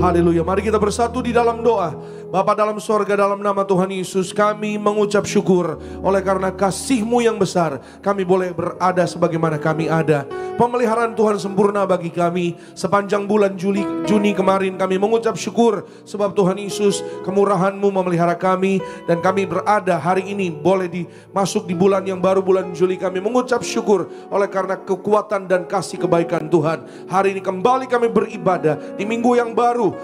Haleluya. Mari kita bersatu di dalam doa. Bapa dalam sorga, dalam nama Tuhan Yesus, kami mengucap syukur oleh karena kasih-Mu yang besar. Kami boleh berada sebagaimana kami ada. Pemeliharaan Tuhan sempurna bagi kami. Sepanjang bulan Juni kemarin kami mengucap syukur. Sebab Tuhan Yesus, kemurahan-Mu memelihara kami. Dan kami berada hari ini boleh masuk di bulan yang baru, bulan Juli. Kami mengucap syukur oleh karena kekuatan dan kasih kebaikan Tuhan. Hari ini kembali kami beribadah di minggu yang baru,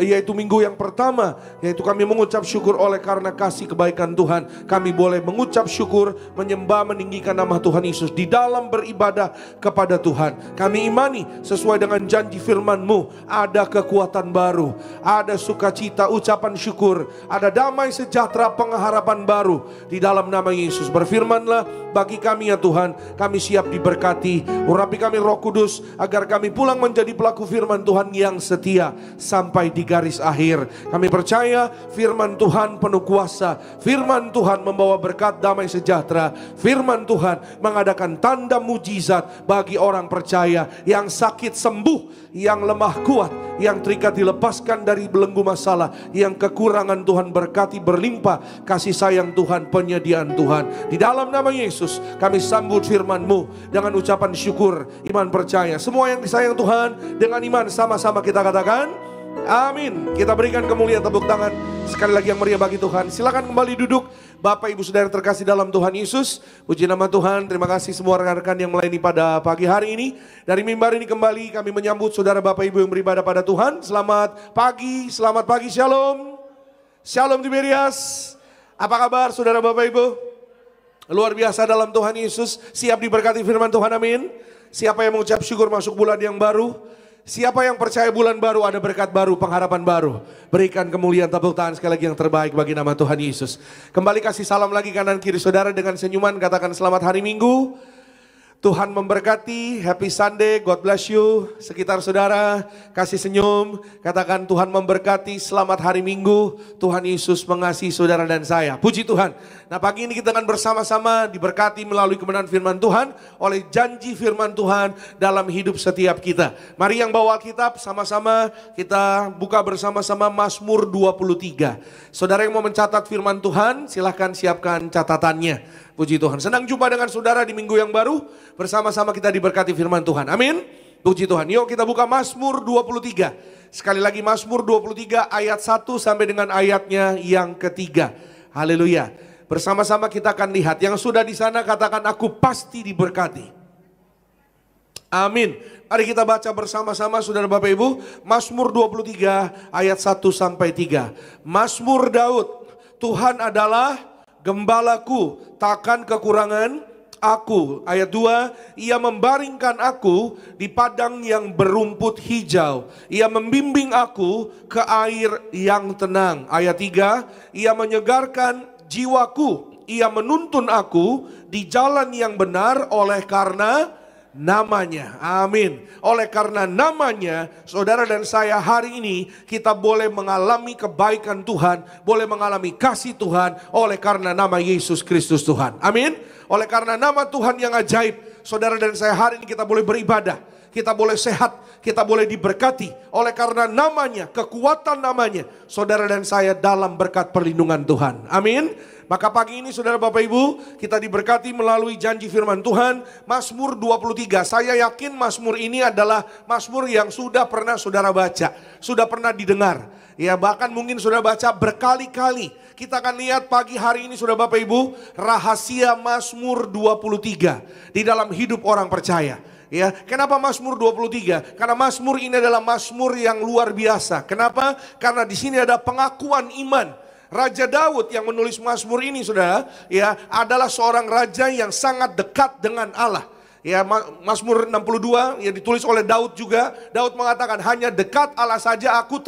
yaitu minggu yang pertama, yaitu kami mengucap syukur oleh karena kasih kebaikan Tuhan. Kami boleh mengucap syukur, menyembah, meninggikan nama Tuhan Yesus di dalam beribadah kepada Tuhan. Kami imani sesuai dengan janji firman-Mu, ada kekuatan baru, ada sukacita, ucapan syukur, ada damai sejahtera, pengharapan baru di dalam nama Yesus. Berfirman-Lah bagi kami ya Tuhan, kami siap diberkati. Urapi kami Roh Kudus agar kami pulang menjadi pelaku firman Tuhan yang setia sampai di garis akhir. Kami percaya firman Tuhan penuh kuasa, firman Tuhan membawa berkat, damai sejahtera, firman Tuhan mengadakan tanda mujizat bagi orang percaya, yang sakit sembuh, yang lemah kuat, yang terikat dilepaskan dari belenggu masalah, yang kekurangan Tuhan berkati berlimpah kasih sayang Tuhan, penyediaan Tuhan. Di dalam nama Yesus kami sambut firman-Mu dengan ucapan syukur, iman percaya. Semua yang disayang Tuhan dengan iman sama-sama kita katakan amin. Kita berikan kemuliaan, tepuk tangan sekali lagi yang meriah bagi Tuhan. Silakan kembali duduk Bapak Ibu Saudara terkasih dalam Tuhan Yesus. Puji nama Tuhan. Terima kasih semua rekan-rekan yang melayani pada pagi hari ini. Dari mimbar ini kembali kami menyambut saudara Bapak Ibu yang beribadah pada Tuhan. Selamat pagi, shalom. Shalom Tiberias. Apa kabar saudara Bapak Ibu? Luar biasa dalam Tuhan Yesus. Siap diberkati firman Tuhan, amin. Siapa yang mengucap syukur masuk bulan yang baru? Siapa yang percaya bulan baru ada berkat baru, pengharapan baru? Berikan kemuliaan, tepuk tangan sekali lagi yang terbaik bagi nama Tuhan Yesus. Kembali kasih salam lagi kanan kiri saudara dengan senyuman, katakan selamat hari Minggu. Tuhan memberkati, happy Sunday, God bless you. Sekitar saudara, kasih senyum, katakan Tuhan memberkati, selamat hari Minggu. Tuhan Yesus mengasihi saudara dan saya. Puji Tuhan. Nah pagi ini kita akan bersama-sama diberkati melalui kebenaran firman Tuhan, oleh janji firman Tuhan dalam hidup setiap kita. Mari yang bawa Alkitab sama-sama kita buka bersama-sama Mazmur 23. Saudara yang mau mencatat firman Tuhan, silahkan siapkan catatannya. Puji Tuhan, senang jumpa dengan saudara di minggu yang baru. Bersama-sama kita diberkati firman Tuhan, amin. Puji Tuhan, yuk kita buka Mazmur 23. Sekali lagi Mazmur 23 ayat 1 sampai dengan ayatnya yang ketiga. Haleluya. Bersama-sama kita akan lihat, yang sudah di sana katakan aku pasti diberkati. Amin. Mari kita baca bersama-sama saudara Bapak Ibu. Mazmur 23 ayat 1 sampai 3. Mazmur Daud, Tuhan adalah gembalaku, takkan kekurangan aku. Ayat 2, ia membaringkan aku di padang yang berumput hijau. Ia membimbing aku ke air yang tenang. Ayat 3, ia menyegarkan jiwaku. Ia menuntun aku di jalan yang benar oleh karena namanya. Amin. Oleh karena namanya, saudara dan saya hari ini kita boleh mengalami kebaikan Tuhan, boleh mengalami kasih Tuhan oleh karena nama Yesus Kristus Tuhan. Amin. Oleh karena nama Tuhan yang ajaib, saudara dan saya hari ini kita boleh beribadah, kita boleh sehat, kita boleh diberkati oleh karena namanya, kekuatan namanya, saudara dan saya dalam berkat perlindungan Tuhan. Amin. Maka pagi ini saudara Bapak Ibu, kita diberkati melalui janji firman Tuhan. Mazmur 23, saya yakin Mazmur ini adalah Mazmur yang sudah pernah saudara baca, sudah pernah didengar. Ya bahkan mungkin sudah baca berkali-kali. Kita akan lihat pagi hari ini saudara Bapak Ibu, rahasia Mazmur 23 di dalam hidup orang percaya. Ya, kenapa Mazmur 23? Karena Mazmur ini adalah Mazmur yang luar biasa. Kenapa? Karena di sini ada pengakuan iman. Raja Daud yang menulis Mazmur ini saudara, ya adalah seorang raja yang sangat dekat dengan Allah. Ya, Mazmur 62 yang ditulis oleh Daud juga. Daud mengatakan hanya dekat Allah saja aku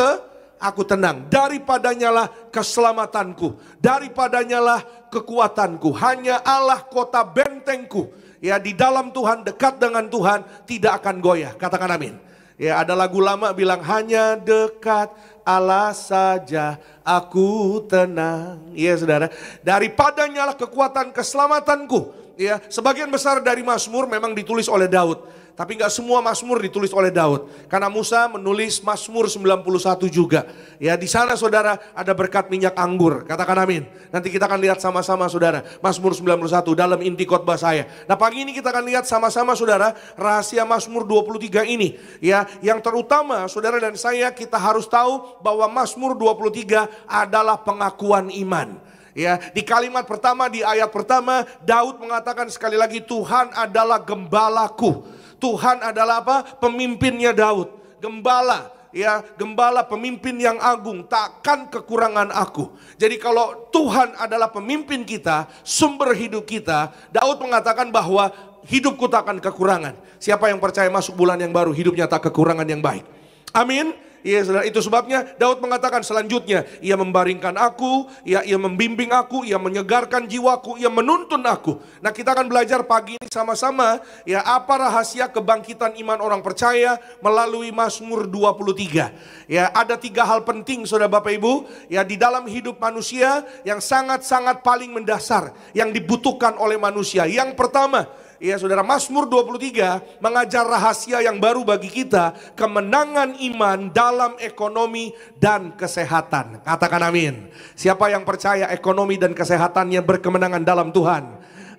tenang. Daripadanya lah keselamatanku, daripadanya lah kekuatanku. Hanya Allah kota bentengku. Ya, di dalam Tuhan, dekat dengan Tuhan tidak akan goyah. Katakan amin. Ya, ada lagu lama bilang hanya dekat Allah saja aku tenang. Iya saudara, daripadanya lah kekuatan keselamatanku. Ya, sebagian besar dari Mazmur memang ditulis oleh Daud. Tapi nggak semua Mazmur ditulis oleh Daud. Karena Musa menulis Mazmur 91 juga. Ya, di sana saudara ada berkat minyak anggur. Katakan amin. Nanti kita akan lihat sama-sama saudara. Mazmur 91 dalam inti khotbah saya. Nah, pagi ini kita akan lihat sama-sama saudara rahasia Mazmur 23 ini. Ya, yang terutama saudara dan saya kita harus tahu bahwa Mazmur 23 adalah pengakuan iman. Ya, di kalimat pertama, di ayat pertama, Daud mengatakan sekali lagi, Tuhan adalah gembalaku. Tuhan adalah apa? Pemimpinnya Daud. Gembala, ya, gembala pemimpin yang agung, takkan kekurangan aku. Jadi kalau Tuhan adalah pemimpin kita, sumber hidup kita, Daud mengatakan bahwa hidupku takkan kekurangan. Siapa yang percaya masuk bulan yang baru, hidupnya tak kekurangan yang baik. Amin. Iya saudara, itu sebabnya Daud mengatakan selanjutnya, ia membaringkan aku, ia membimbing aku, ia menyegarkan jiwaku, ia menuntun aku. Nah, kita akan belajar pagi ini sama-sama ya apa rahasia kebangkitan iman orang percaya melalui Mazmur 23. Ya, ada 3 hal penting saudara Bapak Ibu ya di dalam hidup manusia yang sangat-sangat paling mendasar yang dibutuhkan oleh manusia. Yang pertama, ya saudara, Mazmur 23 mengajar rahasia yang baru bagi kita, kemenangan iman dalam ekonomi dan kesehatan. Katakan amin. Siapa yang percaya ekonomi dan kesehatannya berkemenangan dalam Tuhan?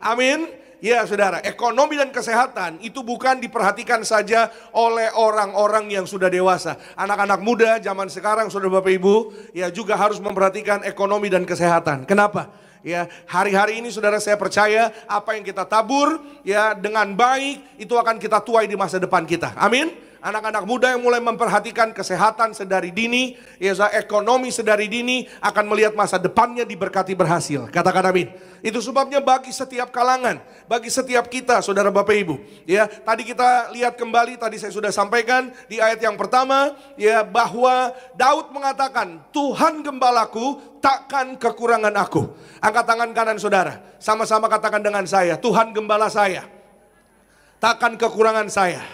Amin. Ya saudara, ekonomi dan kesehatan itu bukan diperhatikan saja oleh orang-orang yang sudah dewasa. Anak-anak muda zaman sekarang saudara Bapak Ibu ya juga harus memperhatikan ekonomi dan kesehatan. Kenapa? Ya, hari-hari ini saudara saya percaya apa yang kita tabur ya dengan baik itu akan kita tuai di masa depan kita. Amin. Anak-anak muda yang mulai memperhatikan kesehatan sedari dini, ya ekonomi sedari dini akan melihat masa depannya diberkati berhasil. Katakan amin. Itu sebabnya bagi setiap kalangan, bagi setiap kita saudara Bapak Ibu. Ya, tadi kita lihat kembali, tadi saya sudah sampaikan di ayat yang pertama ya bahwa Daud mengatakan, Tuhan gembalaku, takkan kekurangan aku. Angkat tangan kanan saudara, sama-sama katakan dengan saya, Tuhan gembala saya, takkan kekurangan saya.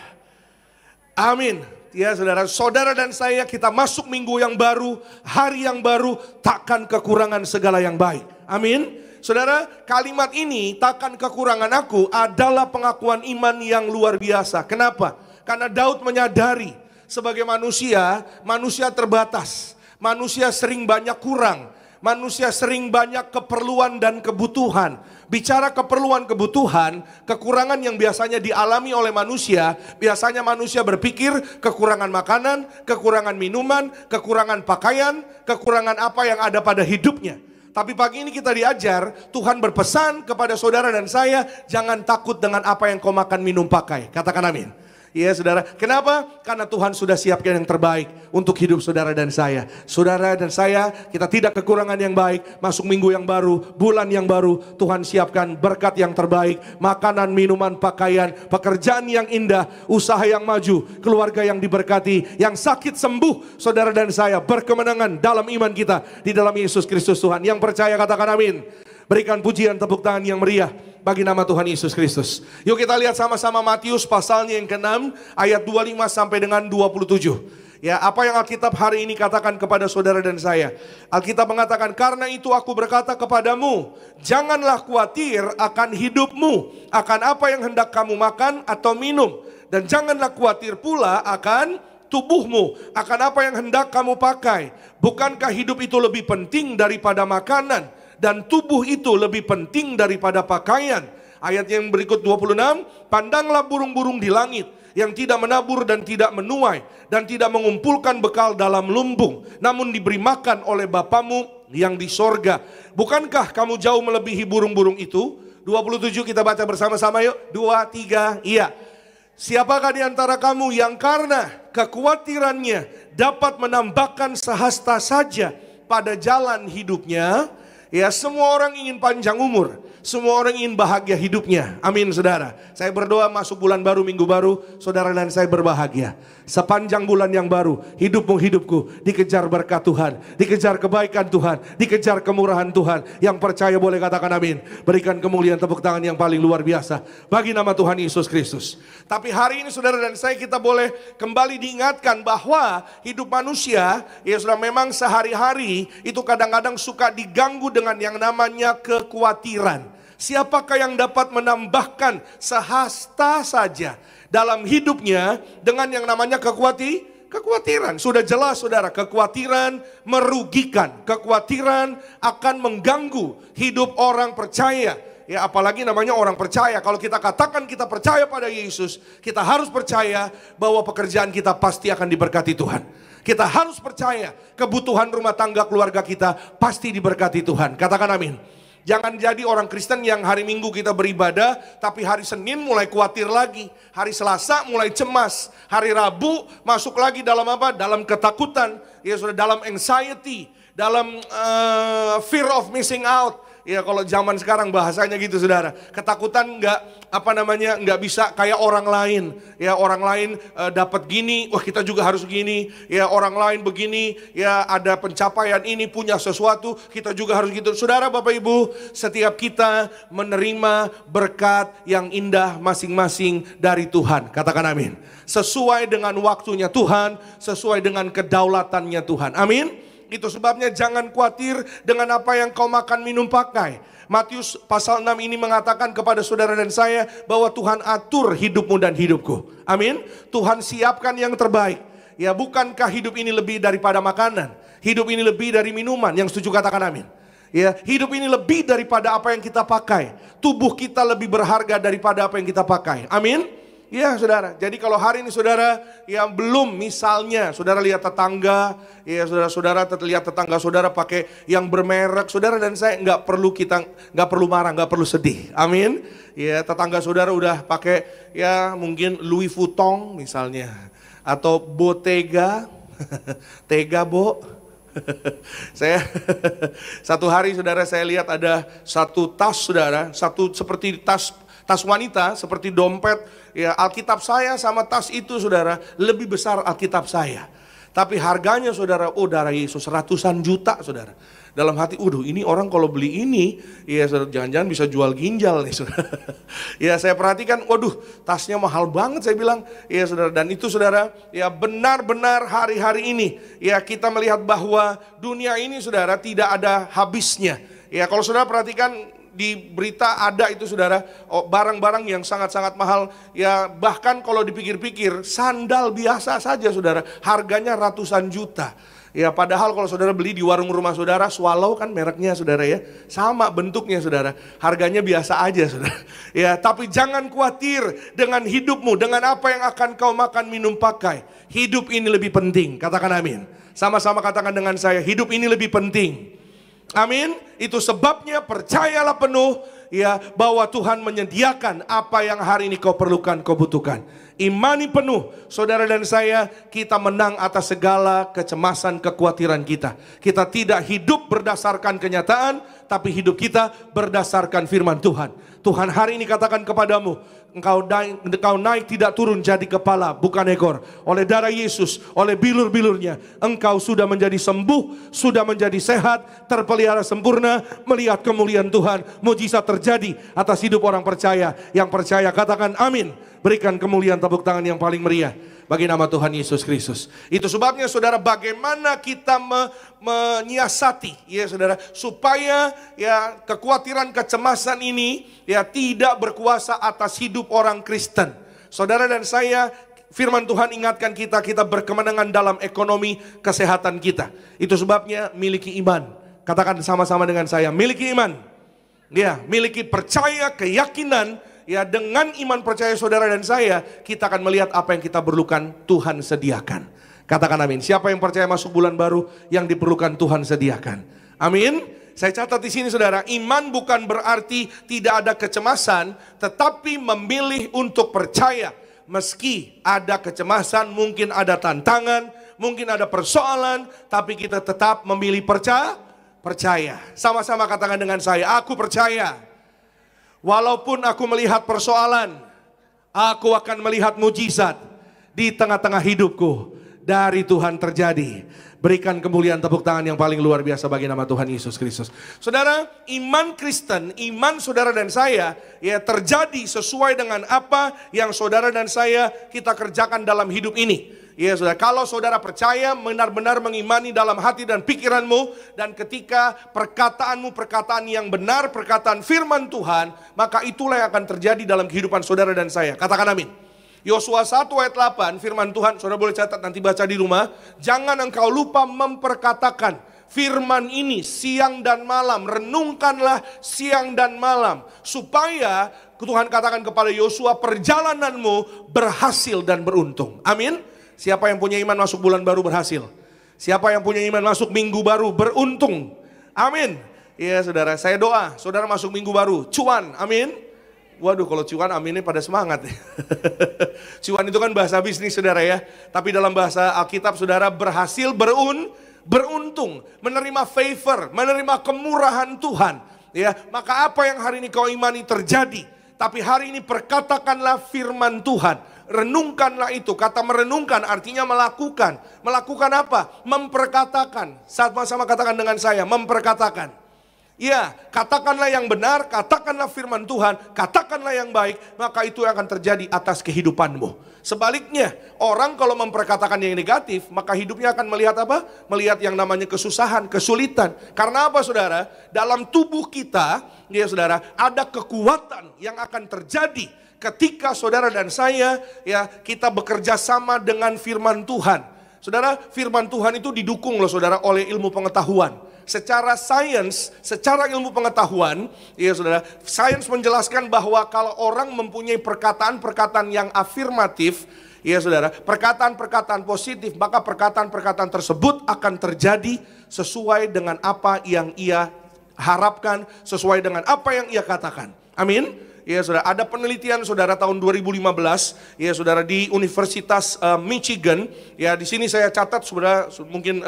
Amin. Ya saudara, saudara dan saya kita masuk minggu yang baru, hari yang baru, takkan kekurangan segala yang baik. Amin. Saudara, kalimat ini takkan kekurangan aku adalah pengakuan iman yang luar biasa. Kenapa? Karena Daud menyadari sebagai manusia, manusia terbatas. Manusia sering banyak kurang. Manusia sering banyak keperluan dan kebutuhan. Bicara keperluan kebutuhan, kekurangan yang biasanya dialami oleh manusia, biasanya manusia berpikir kekurangan makanan, kekurangan minuman, kekurangan pakaian, kekurangan apa yang ada pada hidupnya. Tapi pagi ini kita diajar, Tuhan berpesan kepada saudara dan saya, jangan takut dengan apa yang kau makan, minum, pakai. Katakan amin. Iya saudara, kenapa? Karena Tuhan sudah siapkan yang terbaik untuk hidup saudara dan saya. Saudara dan saya, kita tidak kekurangan yang baik. Masuk minggu yang baru, bulan yang baru, Tuhan siapkan berkat yang terbaik. Makanan, minuman, pakaian, pekerjaan yang indah, usaha yang maju, keluarga yang diberkati, yang sakit sembuh. Saudara dan saya berkemenangan dalam iman kita di dalam Yesus Kristus Tuhan. Yang percaya katakan amin. Berikan pujian tepuk tangan yang meriah bagi nama Tuhan Yesus Kristus. Yuk kita lihat sama-sama Matius pasalnya yang ke-6 ayat 25 sampai dengan 27. Ya, apa yang Alkitab hari ini katakan kepada saudara dan saya? Alkitab mengatakan, karena itu aku berkata kepadamu, janganlah khawatir akan hidupmu, akan apa yang hendak kamu makan atau minum. Dan janganlah khawatir pula akan tubuhmu, akan apa yang hendak kamu pakai. Bukankah hidup itu lebih penting daripada makanan? Dan tubuh itu lebih penting daripada pakaian. Ayat yang berikut 26, pandanglah burung-burung di langit yang tidak menabur dan tidak menuai dan tidak mengumpulkan bekal dalam lumbung, namun diberi makan oleh Bapamu yang di sorga. Bukankah kamu jauh melebihi burung-burung itu? 27 kita baca bersama-sama yuk. 2, 3, iya. Siapakah di antara kamu yang karena kekhawatirannya dapat menambahkan sehasta saja pada jalan hidupnya? Ya, semua orang ingin panjang umur, semua orang ingin bahagia hidupnya. Amin saudara. Saya berdoa masuk bulan baru, minggu baru, saudara dan saya berbahagia. Sepanjang bulan yang baru, hidupmu hidupku dikejar berkat Tuhan, dikejar kebaikan Tuhan, dikejar kemurahan Tuhan. Yang percaya boleh katakan amin. Berikan kemuliaan tepuk tangan yang paling luar biasa bagi nama Tuhan Yesus Kristus. Tapi hari ini saudara dan saya kita boleh kembali diingatkan bahwa hidup manusia ya sudah memang sehari-hari itu kadang-kadang suka diganggu dengan yang namanya kekhawatiran. Siapakah yang dapat menambahkan sehasta saja dalam hidupnya dengan yang namanya kekhawatiran? Sudah jelas saudara, kekhawatiran merugikan, kekhawatiran akan mengganggu hidup orang percaya. Ya apalagi namanya orang percaya. Kalau kita katakan kita percaya pada Yesus, kita harus percaya bahwa pekerjaan kita pasti akan diberkati Tuhan. Kita harus percaya kebutuhan rumah tangga keluarga kita pasti diberkati Tuhan. Katakan amin. Jangan jadi orang Kristen yang hari Minggu kita beribadah, tapi hari Senin mulai khawatir lagi. Hari Selasa mulai cemas. Hari Rabu masuk lagi dalam apa? Dalam ketakutan. Ya sudah, dalam anxiety, dalam fear of missing out. Ya kalau zaman sekarang bahasanya gitu saudara. Ketakutan nggak bisa kayak orang lain. Ya orang lain dapat gini, wah kita juga harus gini. Ya orang lain begini, ya ada pencapaian ini, punya sesuatu, kita juga harus gitu. Saudara Bapak Ibu, setiap kita menerima berkat yang indah masing-masing dari Tuhan. Katakan amin. Sesuai dengan waktunya Tuhan, sesuai dengan kedaulatannya Tuhan. Amin. Itu sebabnya jangan khawatir dengan apa yang kau makan minum pakai. Matius pasal 6 ini mengatakan kepada saudara dan saya bahwa Tuhan atur hidupmu dan hidupku. Amin. Tuhan siapkan yang terbaik. Ya bukankah hidup ini lebih daripada makanan? Hidup ini lebih dari minuman. Yang setuju katakan amin. Ya, hidup ini lebih daripada apa yang kita pakai. Tubuh kita lebih berharga daripada apa yang kita pakai. Amin. Ya saudara, jadi kalau hari ini saudara yang belum, misalnya saudara lihat tetangga, ya saudara lihat tetangga saudara pakai yang bermerek, saudara dan saya nggak perlu marah, nggak perlu sedih, amin. Ya tetangga saudara udah pakai ya mungkin Louis Vuitton misalnya, atau Bottega, Tega Bo. Saya satu hari saudara saya lihat ada satu tas saudara, satu seperti tas wanita, seperti dompet, ya Alkitab saya sama tas itu saudara, lebih besar Alkitab saya. Tapi harganya saudara, oh darah Yesus ratusan juta saudara. Dalam hati, ini orang kalau beli ini, ya saudara, jangan-jangan bisa jual ginjal nih saudara. Ya saya perhatikan, tasnya mahal banget saya bilang. Ya saudara, dan itu saudara, ya benar-benar hari-hari ini, ya kita melihat bahwa dunia ini saudara tidak ada habisnya. Ya kalau saudara perhatikan, di berita ada itu saudara, barang-barang yang sangat-sangat mahal. Ya bahkan kalau dipikir-pikir sandal biasa saja saudara, harganya ratusan juta. Ya padahal kalau saudara beli di warung rumah saudara, Swallow kan mereknya saudara ya, sama bentuknya saudara, harganya biasa aja saudara. Ya tapi jangan khawatir dengan hidupmu, dengan apa yang akan kau makan minum pakai. Hidup ini lebih penting, katakan amin. Sama-sama katakan dengan saya, hidup ini lebih penting. Amin. Itu sebabnya percayalah penuh ya bahwa Tuhan menyediakan apa yang hari ini kau perlukan, kau butuhkan. Imani penuh saudara dan saya, kita menang atas segala kecemasan, kekhawatiran kita. Kita tidak hidup berdasarkan kenyataan, tapi hidup kita berdasarkan firman Tuhan. Tuhan hari ini katakan kepadamu, engkau naik tidak turun jadi kepala bukan ekor. Oleh darah Yesus, oleh bilur-bilurnya engkau sudah menjadi sembuh, sudah menjadi sehat, terpelihara sempurna, melihat kemuliaan Tuhan. Mujizat terjadi atas hidup orang percaya. Yang percaya katakan amin. Berikan kemuliaan tepuk tangan yang paling meriah bagi nama Tuhan Yesus Kristus. Itu sebabnya saudara, bagaimana kita menyiasati ya saudara, supaya ya kekhawatiran, kecemasan ini ya tidak berkuasa atas hidup orang Kristen. Saudara dan saya, firman Tuhan ingatkan kita berkemenangan dalam ekonomi kesehatan kita. Itu sebabnya miliki iman. Katakan sama-sama dengan saya, miliki iman. Ya, miliki percaya, keyakinan. Ya dengan iman percaya saudara dan saya, kita akan melihat apa yang kita perlukan Tuhan sediakan. Katakan amin. Siapa yang percaya masuk bulan baru, yang diperlukan Tuhan sediakan. Amin. Saya catat di sini saudara, iman bukan berarti tidak ada kecemasan, tetapi memilih untuk percaya. Meski ada kecemasan, mungkin ada tantangan, mungkin ada persoalan, tapi kita tetap memilih percaya. Sama-sama katakan dengan saya, aku percaya. Walaupun aku melihat persoalan, aku akan melihat mujizat di tengah-tengah hidupku dari Tuhan terjadi. Berikan kemuliaan tepuk tangan yang paling luar biasa bagi nama Tuhan Yesus Kristus. Saudara, iman Kristen, iman saudara dan saya ya terjadi sesuai dengan apa yang saudara dan saya kita kerjakan dalam hidup ini. Ya saudara, kalau saudara percaya, benar-benar mengimani dalam hati dan pikiranmu, dan ketika perkataanmu perkataan yang benar, perkataan firman Tuhan, maka itulah yang akan terjadi dalam kehidupan saudara dan saya. Katakan amin. Yosua 1 ayat 8, firman Tuhan, saudara boleh catat nanti baca di rumah. Jangan engkau lupa memperkatakan firman ini siang dan malam, renungkanlah siang dan malam, supaya Tuhan katakan kepada Yosua, perjalananmu berhasil dan beruntung. Amin. Siapa yang punya iman masuk bulan baru berhasil? Siapa yang punya iman masuk minggu baru beruntung? Amin. Iya saudara, saya doa saudara masuk minggu baru cuan, amin. Waduh, kalau cuan aminnya pada semangat. Cuan itu kan bahasa bisnis saudara ya. Tapi dalam bahasa Alkitab saudara, berhasil, beruntung, menerima favor, menerima kemurahan Tuhan. Ya, maka apa yang hari ini kau imani terjadi. Tapi hari ini perkatakanlah firman Tuhan. Renungkanlah itu. Kata merenungkan artinya melakukan. Melakukan apa? Memperkatakan. Sama-sama katakan dengan saya, memperkatakan. Ya, katakanlah yang benar, katakanlah firman Tuhan, katakanlah yang baik, maka itu yang akan terjadi atas kehidupanmu. Sebaliknya, orang kalau memperkatakan yang negatif, maka hidupnya akan melihat apa? Melihat yang namanya kesusahan, kesulitan. Karena apa saudara? Dalam tubuh kita, ya saudara, ada kekuatan yang akan terjadi ketika saudara dan saya, ya, kita bekerja sama dengan firman Tuhan. Saudara, firman Tuhan itu didukung loh saudara oleh ilmu pengetahuan. Secara sains, secara ilmu pengetahuan, ya saudara, sains menjelaskan bahwa kalau orang mempunyai perkataan-perkataan yang afirmatif, ya saudara, perkataan-perkataan positif, maka perkataan-perkataan tersebut akan terjadi sesuai dengan apa yang ia harapkan, sesuai dengan apa yang ia katakan. Amin. Ya saudara, ada penelitian saudara tahun 2015, ya saudara, di Universitas Michigan. Ya di sini saya catat saudara, mungkin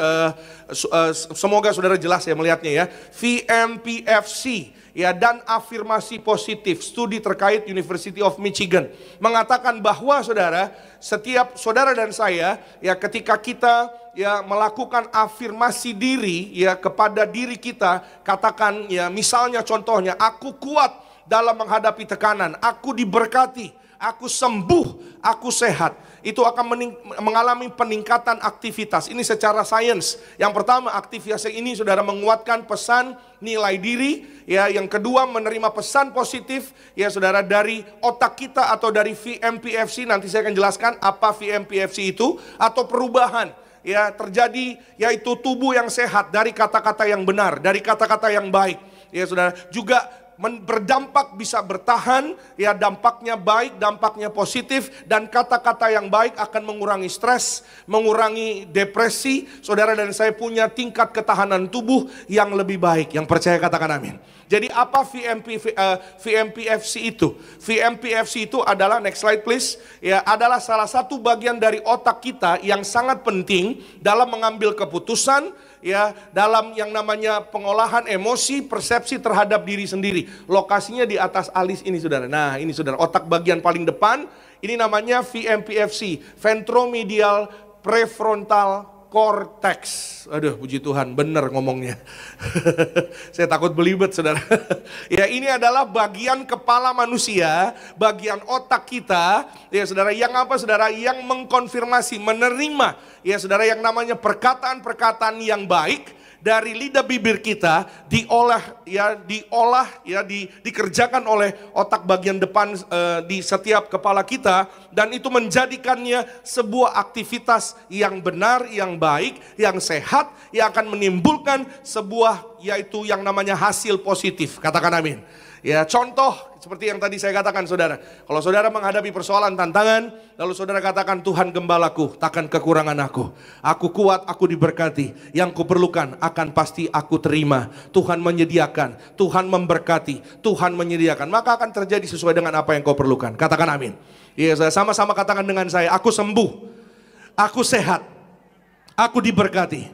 semoga saudara jelas ya melihatnya ya. VMPFC ya, dan afirmasi positif, studi terkait University of Michigan mengatakan bahwa saudara, setiap saudara dan saya ya, ketika kita ya melakukan afirmasi diri ya kepada diri kita, katakan ya, misalnya contohnya, aku kuat dalam menghadapi tekanan, aku diberkati, aku sembuh, aku sehat. Itu akan mengalami peningkatan aktivitas. Ini secara sains. Yang pertama, aktivitas ini saudara menguatkan pesan nilai diri. Ya, yang kedua menerima pesan positif ya saudara dari otak kita atau dari VMPFC. Nanti saya akan jelaskan apa VMPFC itu, atau perubahan ya terjadi, yaitu tubuh yang sehat dari kata-kata yang benar, dari kata-kata yang baik. Ya saudara, juga berdampak, bisa bertahan, ya dampaknya baik, dampaknya positif, dan kata-kata yang baik akan mengurangi stres, mengurangi depresi. Saudara dan saya punya tingkat ketahanan tubuh yang lebih baik. Yang percaya katakan amin. Jadi apa VMPFC itu? VMPFC itu adalah, next slide please, ya adalah salah satu bagian dari otak kita yang sangat penting dalam mengambil keputusan, ya dalam yang namanya pengolahan emosi, persepsi terhadap diri sendiri. Lokasinya di atas alis ini saudara. Nah ini saudara, otak bagian paling depan, ini namanya VMPFC, ventromedial prefrontal cortex. Aduh puji Tuhan, benar ngomongnya. Saya takut belibet saudara. Ya ini adalah bagian kepala manusia, bagian otak kita, ya saudara, yang apa saudara, yang mengkonfirmasi, menerima, ya saudara, yang namanya perkataan-perkataan yang baik dari lidah bibir kita, dikerjakan oleh otak bagian depan di setiap kepala kita, dan itu menjadikannya sebuah aktivitas yang benar, yang baik, yang sehat, yang akan menimbulkan sebuah, yaitu yang namanya hasil positif. Katakan amin. Ya contoh seperti yang tadi saya katakan saudara, kalau saudara menghadapi persoalan, tantangan, lalu saudara katakan, Tuhan gembalaku, takkan kekurangan aku kuat, aku diberkati, yang kuperlukan akan pasti aku terima, Tuhan menyediakan, Tuhan memberkati, Tuhan menyediakan, maka akan terjadi sesuai dengan apa yang kau perlukan. Katakan amin. Ya saya sama-sama katakan dengan saya, aku sembuh, aku sehat, aku diberkati.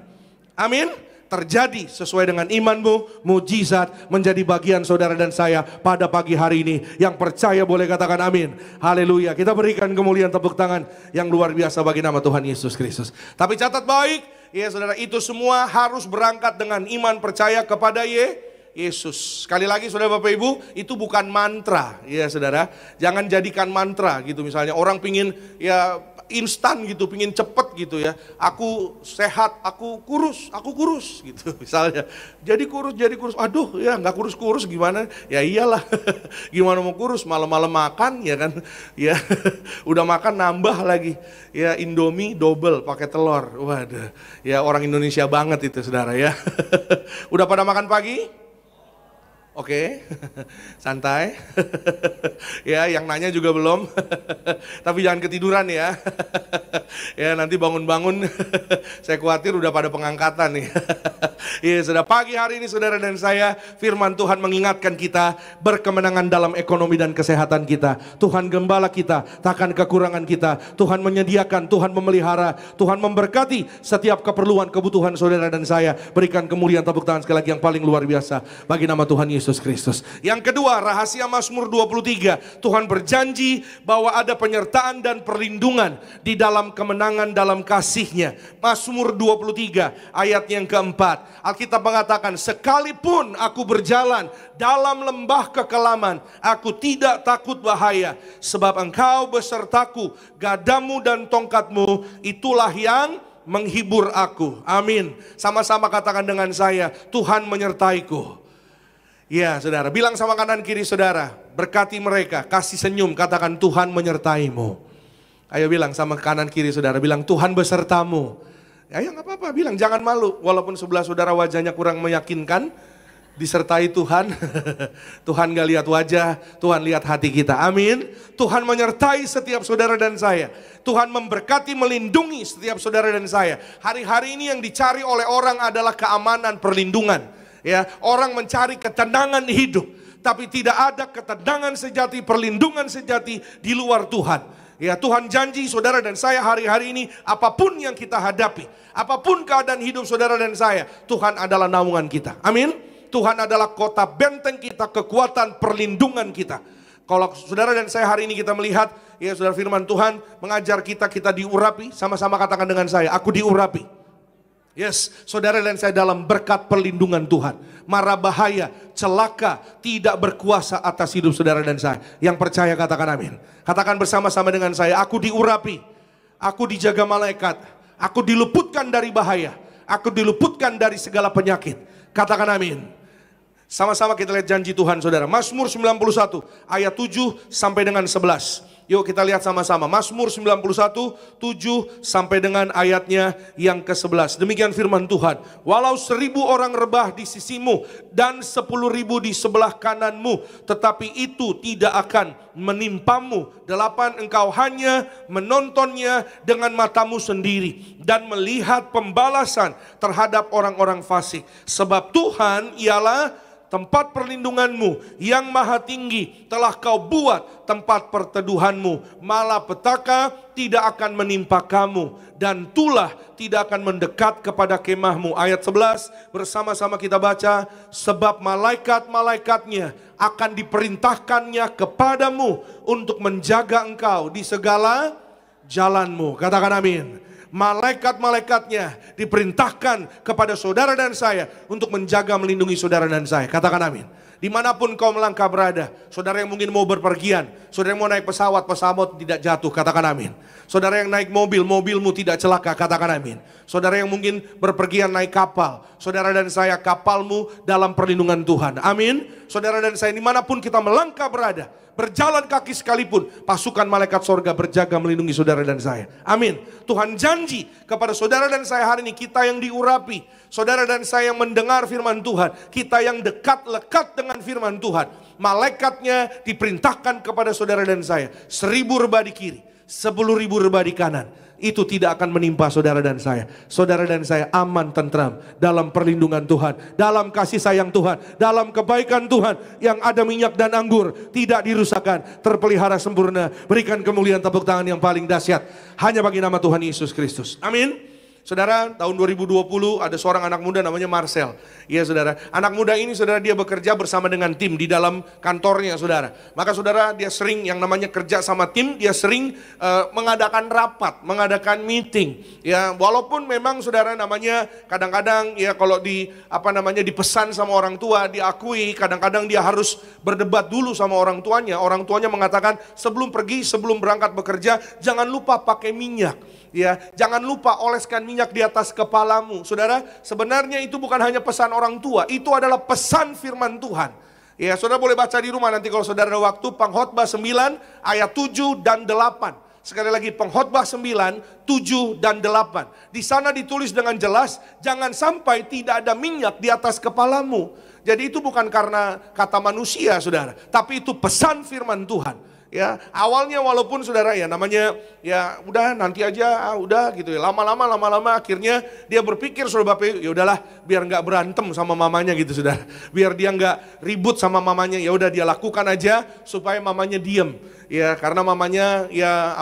Amin. Terjadi sesuai dengan imanmu, mujizat menjadi bagian saudara dan saya pada pagi hari ini. Yang percaya boleh katakan amin. Haleluya. Kita berikan kemuliaan, tepuk tangan yang luar biasa bagi nama Tuhan Yesus Kristus. Tapi catat baik, ya saudara, itu semua harus berangkat dengan iman percaya kepada Yesus. Sekali lagi saudara Bapak Ibu, itu bukan mantra, ya saudara. Jangan jadikan mantra gitu, misalnya orang pingin ya instan gitu, pingin cepet gitu ya. Aku sehat, aku kurus gitu misalnya. Jadi kurus, aduh ya nggak kurus-kurus gimana? Ya iyalah, gimana mau kurus, malam-malam makan ya kan. Ya udah makan nambah lagi. Ya Indomie double pakai telur, waduh. Ya orang Indonesia banget itu saudara ya. Udah pada makan pagi? Oke, santai. Ya, yang nanya juga belum. Tapi jangan ketiduran ya. Ya, nanti bangun-bangun saya khawatir udah pada pengangkatan nih. Ya, sudah pagi hari ini saudara dan saya, firman Tuhan mengingatkan kita berkemenangan dalam ekonomi dan kesehatan kita. Tuhan gembala kita, takkan kekurangan kita. Tuhan menyediakan, Tuhan memelihara, Tuhan memberkati setiap keperluan kebutuhan saudara dan saya. Berikan kemuliaan tepuk tangan sekali lagi yang paling luar biasa bagi nama Tuhan Yesus Kristus. Yang kedua, rahasia Mazmur 23, Tuhan berjanji bahwa ada penyertaan dan perlindungan di dalam kemenangan dalam kasih-Nya. Mazmur 23 ayat yang keempat, Alkitab mengatakan, sekalipun aku berjalan dalam lembah kekelaman, aku tidak takut bahaya, sebab Engkau besertaku, gadamu dan tongkatmu, itulah yang menghibur aku. Amin. Sama-sama katakan dengan saya, Tuhan menyertaiku. Ya saudara, bilang sama kanan kiri saudara, berkati mereka, kasih senyum, katakan Tuhan menyertaimu. Ayo bilang sama kanan kiri saudara, bilang Tuhan besertamu. Ayo gak apa-apa, bilang jangan malu. Walaupun sebelah saudara wajahnya kurang meyakinkan, disertai Tuhan. Tuhan gak lihat wajah, Tuhan lihat hati kita. Amin. Tuhan menyertai setiap saudara dan saya. Tuhan memberkati, melindungi setiap saudara dan saya. Hari-hari ini yang dicari oleh orang adalah keamanan, perlindungan. Ya, orang mencari ketenangan hidup, tapi tidak ada ketenangan sejati, perlindungan sejati di luar Tuhan. Ya, Tuhan janji saudara dan saya hari-hari ini, apapun yang kita hadapi, apapun keadaan hidup saudara dan saya, Tuhan adalah naungan kita. Amin. Tuhan adalah kota benteng kita, kekuatan perlindungan kita. Kalau saudara dan saya hari ini kita melihat, ya saudara, firman Tuhan mengajar kita, kita diurapi. Sama-sama katakan dengan saya, aku diurapi. Yes, saudara dan saya dalam berkat perlindungan Tuhan. Mara bahaya, celaka tidak berkuasa atas hidup saudara dan saya. Yang percaya katakan amin. Katakan bersama-sama dengan saya, aku diurapi, aku dijaga malaikat, aku diluputkan dari bahaya, aku diluputkan dari segala penyakit. Katakan amin. Sama-sama kita lihat janji Tuhan saudara. Mazmur 91 ayat 7 sampai dengan 11. Yuk kita lihat sama-sama. Mazmur 91, 7 sampai dengan ayatnya yang ke-11. Demikian firman Tuhan. Walau 1000 orang rebah di sisimu dan 10.000 di sebelah kananmu, tetapi itu tidak akan menimpamu. 8, engkau hanya menontonnya dengan matamu sendiri dan melihat pembalasan terhadap orang-orang fasik. Sebab Tuhan ialah tempat perlindunganmu yang maha tinggi, telah kau buat tempat perteduhanmu. Malapetaka tidak akan menimpa kamu, dan tulah tidak akan mendekat kepada kemahmu. Ayat 11 bersama-sama kita baca. Sebab malaikat-malaikatnya akan diperintahkannya kepadamu untuk menjaga engkau di segala jalanmu. Katakan amin. Malaikat-malaikatnya diperintahkan kepada saudara dan saya untuk menjaga, melindungi saudara dan saya. Katakan amin. Dimanapun kau melangkah berada, saudara yang mungkin mau berpergian, saudara yang mau naik pesawat, pesawat tidak jatuh, katakan amin. Saudara yang naik mobil, mobilmu tidak celaka, katakan amin. Saudara yang mungkin berpergian naik kapal, saudara dan saya, kapalmu dalam perlindungan Tuhan. Amin. Saudara dan saya dimanapun kita melangkah berada, berjalan kaki sekalipun, pasukan malaikat sorga berjaga melindungi saudara dan saya. Amin. Tuhan janji kepada saudara dan saya hari ini, kita yang diurapi, saudara dan saya yang mendengar firman Tuhan, kita yang dekat-lekat dengan firman Tuhan, malaikatnya diperintahkan kepada saudara dan saya, 1000 rebah di kiri, 10.000 rebah di kanan. Itu tidak akan menimpa saudara dan saya. Saudara dan saya aman, tentram dalam perlindungan Tuhan, dalam kasih sayang Tuhan, dalam kebaikan Tuhan. Yang ada minyak dan anggur tidak dirusakkan, terpelihara sempurna. Berikan kemuliaan tepuk tangan yang paling dahsyat hanya bagi nama Tuhan Yesus Kristus. Amin. Saudara, tahun 2020 ada seorang anak muda namanya Marcel. Iya saudara, anak muda ini saudara dia bekerja bersama dengan tim di dalam kantornya saudara. Maka saudara dia sering yang namanya kerja sama tim, dia sering mengadakan rapat, mengadakan meeting. Ya walaupun memang saudara namanya kadang-kadang ya kalau dipesan sama orang tua, diakui kadang-kadang dia harus berdebat dulu sama orang tuanya. Orang tuanya mengatakan sebelum pergi, sebelum berangkat bekerja, jangan lupa pakai minyak. Ya, jangan lupa oleskan minyak di atas kepalamu. Saudara, sebenarnya itu bukan hanya pesan orang tua, itu adalah pesan firman Tuhan. Ya, saudara boleh baca di rumah nanti kalau saudara ada waktu, Pengkhotbah 9 ayat 7 dan 8. Sekali lagi Pengkhotbah 9, 7 dan 8. Di sana ditulis dengan jelas, jangan sampai tidak ada minyak di atas kepalamu. Jadi itu bukan karena kata manusia saudara, tapi itu pesan firman Tuhan. Ya, awalnya walaupun saudara ya namanya ya udah nanti aja udah gitu ya. Lama-lama akhirnya dia berpikir saudara Bapak, ya udahlah biar nggak berantem sama mamanya gitu saudara. Biar dia nggak ribut sama mamanya, ya udah dia lakukan aja supaya mamanya diem. Ya karena mamanya ya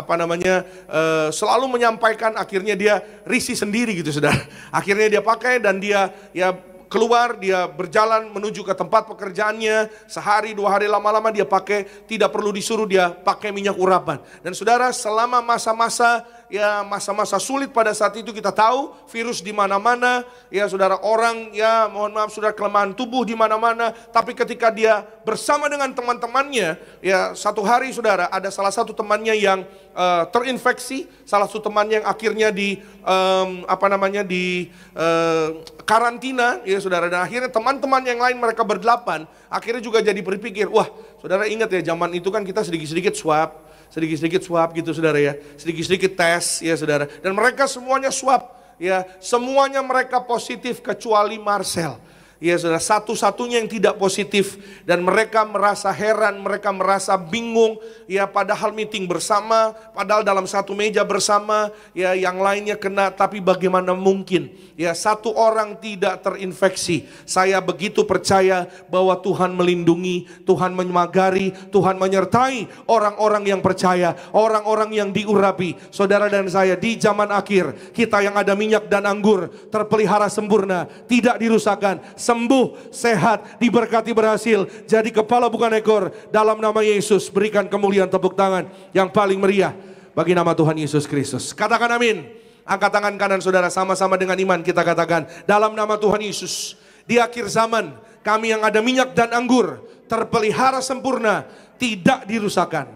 selalu menyampaikan, akhirnya dia risih sendiri gitu saudara. Akhirnya dia pakai dan dia ya keluar, dia berjalan menuju ke tempat pekerjaannya, sehari 2 hari lama-lama dia pakai, tidak perlu disuruh dia pakai minyak urapan. Dan saudara selama masa-masa sulit pada saat itu kita tahu virus di mana-mana, ya saudara orang ya mohon maaf saudara kelemahan tubuh di mana-mana. Tapi ketika dia bersama dengan teman-temannya, ya satu hari saudara ada salah satu temannya yang terinfeksi, salah satu temannya yang akhirnya di karantina, ya saudara. Dan akhirnya teman-teman yang lain mereka berdelapan, akhirnya juga jadi berpikir, wah saudara ingat ya zaman itu kan kita sedikit-sedikit swab gitu saudara ya, sedikit-sedikit tes ya saudara. Dan mereka semuanya swab ya, semuanya mereka positif kecuali Marcel. Ya saudara, satu-satunya yang tidak positif. Dan mereka merasa heran, mereka merasa bingung. Ya padahal meeting bersama, padahal dalam satu meja bersama. Ya yang lainnya kena, tapi bagaimana mungkin? Ya satu orang tidak terinfeksi. Saya begitu percaya bahwa Tuhan melindungi, Tuhan menyemagari, Tuhan menyertai orang-orang yang percaya, orang-orang yang diurapi. Saudara dan saya di zaman akhir, kita yang ada minyak dan anggur terpelihara sempurna, tidak dirusakkan, sembuh, sehat, diberkati, berhasil, jadi kepala bukan ekor. Dalam nama Yesus berikan kemuliaan, tepuk tangan yang paling meriah bagi nama Tuhan Yesus Kristus. Katakan amin. Angkat tangan kanan saudara, sama-sama dengan iman kita katakan, dalam nama Tuhan Yesus, di akhir zaman kami yang ada minyak dan anggur terpelihara sempurna, tidak dirusakkan.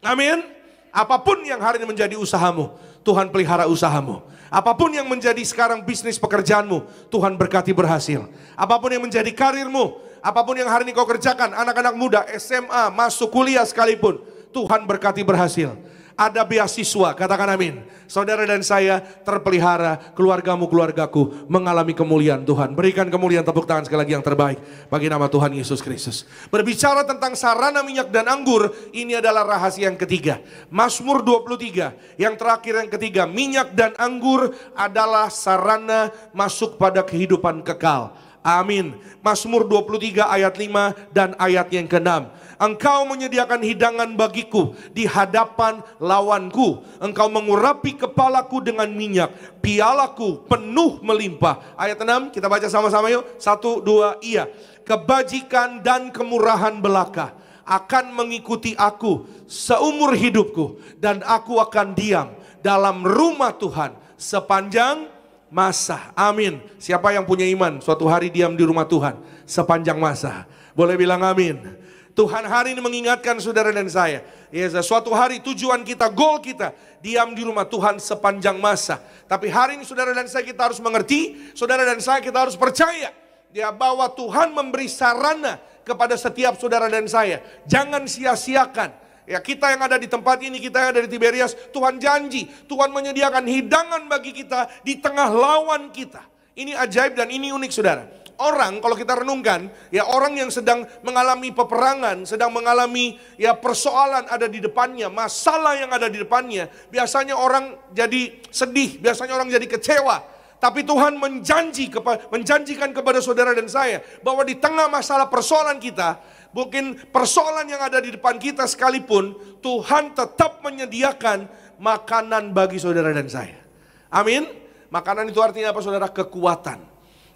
Amin. Apapun yang hari ini menjadi usahamu, Tuhan pelihara usahamu. Apapun yang menjadi sekarang bisnis pekerjaanmu, Tuhan berkati berhasil. Apapun yang menjadi karirmu, apapun yang hari ini kau kerjakan, anak-anak muda, SMA, masuk kuliah sekalipun, Tuhan berkati berhasil. Ada beasiswa, katakan amin. Saudara dan saya terpelihara, keluargamu, keluargaku mengalami kemuliaan Tuhan. Berikan kemuliaan, tepuk tangan sekali lagi yang terbaik bagi nama Tuhan Yesus Kristus. Berbicara tentang sarana minyak dan anggur, ini adalah rahasia yang ketiga. Mazmur 23, yang terakhir yang ketiga, minyak dan anggur adalah sarana masuk pada kehidupan kekal. Amin. Mazmur 23 ayat 5 dan ayat yang ke-6. Engkau menyediakan hidangan bagiku di hadapan lawanku. Engkau mengurapi kepalaku dengan minyak. Pialaku penuh melimpah. Ayat 6 kita baca sama-sama yuk. 1, 2, iya. Kebajikan dan kemurahan belaka akan mengikuti aku seumur hidupku. Dan aku akan diam dalam rumah Tuhan sepanjang masa. Amin. Siapa yang punya iman suatu hari diam di rumah Tuhan sepanjang masa? Boleh bilang amin. Tuhan hari ini mengingatkan saudara dan saya, ya, suatu hari tujuan kita, goal kita, diam di rumah Tuhan sepanjang masa. Tapi hari ini saudara dan saya kita harus mengerti, saudara dan saya kita harus percaya, ya, bahwa Tuhan memberi sarana kepada setiap saudara dan saya. Jangan sia-siakan. Ya, kita yang ada di tempat ini, kita yang ada di Tiberias, Tuhan janji, Tuhan menyediakan hidangan bagi kita di tengah lawan kita. Ini ajaib dan ini unik saudara. Orang kalau kita renungkan, ya orang yang sedang mengalami peperangan, sedang mengalami ya persoalan ada di depannya, masalah yang ada di depannya, biasanya orang jadi sedih, biasanya orang jadi kecewa. Tapi Tuhan menjanjikan kepada saudara dan saya bahwa di tengah masalah persoalan kita, mungkin persoalan yang ada di depan kita sekalipun, Tuhan tetap menyediakan makanan bagi saudara dan saya. Amin. Makanan itu artinya apa saudara? Kekuatan.